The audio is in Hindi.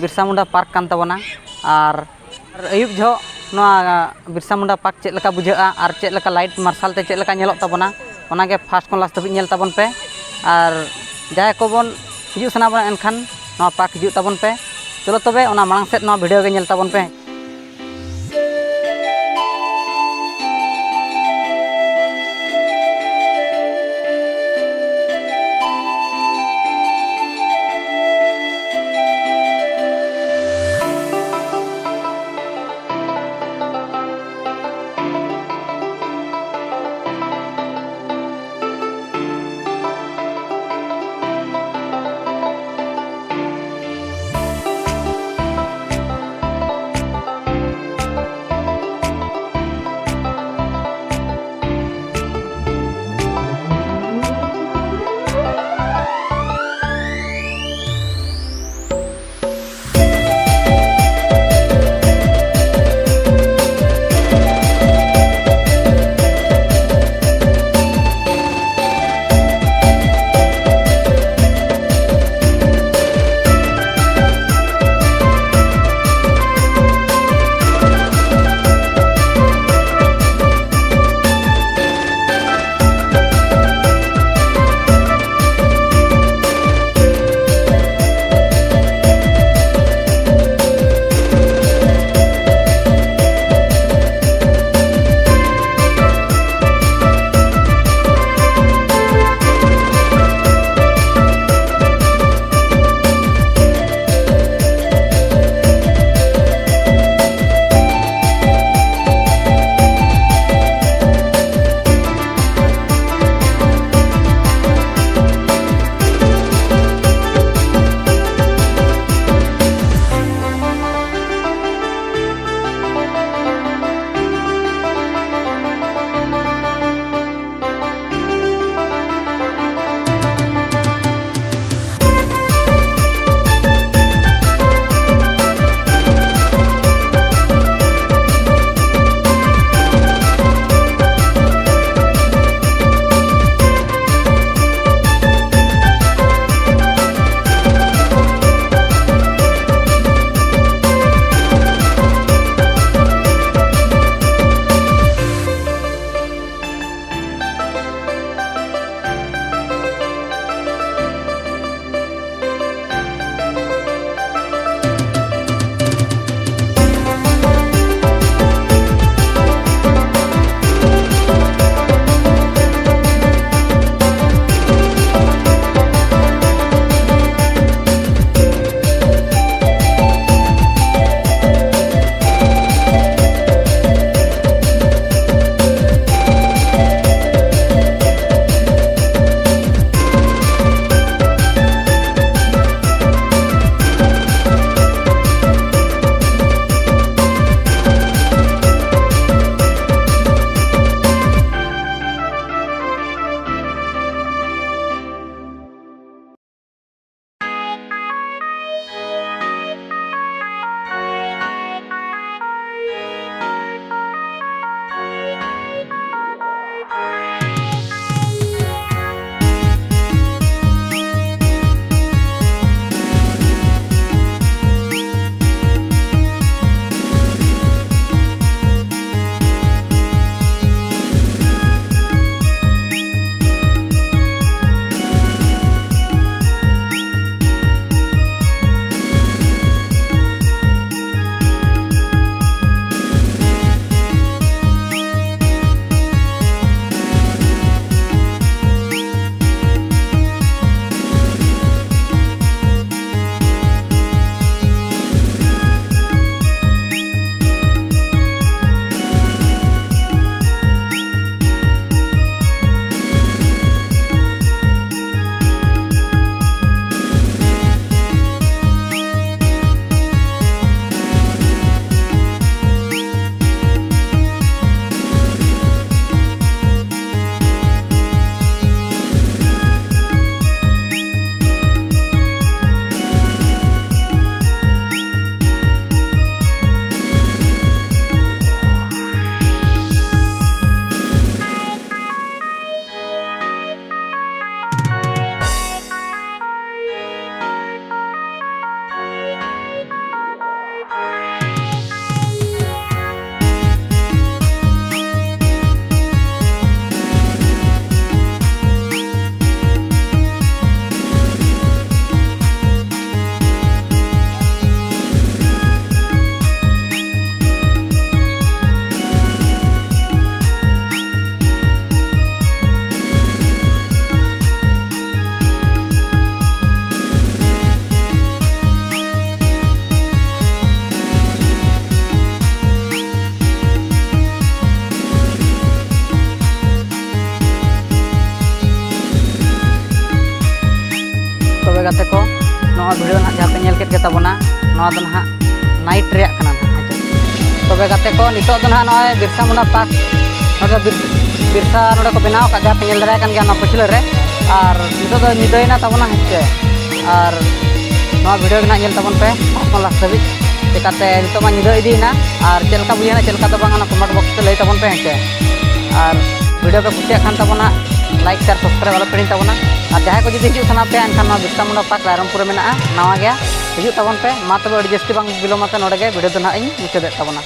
बिरसा मुंडा पार्क कान तबना और अयुब जो बिरसा मुंडा पार्क चेक लेका बुझा और चेक लेका लाइट मार्शल ते चेक लेका नेलो तबना ओनागे फास्ट खन लास्ट धाबी नेल तबन पे और जहाँ को बन हिजू सना बना एनखान नवा पार्क हिजू तबन पे चलो तबे ओना मांग सेट नवा वीडियो के नेल तबन पे। गाते को नवा वीडियो ना जहाँ पे नेल केट के ताबोना नवा दो ना नाइट रेया कना तबे गाते को नितो दो ना नवा बिरसा मुंडा पार्क नोडे बिरसा नोडे को बनाव का जहाँ पे नेल दराय कान गया ना पछले रे और नितो दो निदोयना ताबोना हेचे और नवा वीडियो ना नेल ताबोन पे पार्क लास्ट दबी चिकाते नितो मा निदो इदीना और चेलका बुझेना चेलका तो बांगा ना कमेंट बॉक्स पे लई ताबोन पे हेचे और वीडियो पे कुसिया खान ताबोना लाइक शेयर सब्सक्राइब वाला पेड़ी ताबोना और जहाँ को जुदी हिजू सना पे एनखान बिरसा मुंडा पार्क रायरमपुर में नवा गया हिजू ताबोन पे मा तबे अड़ी जस्ती बांग बिलोमाते नोडे गे वीडियो दो ना इन मुचादे ताबोना।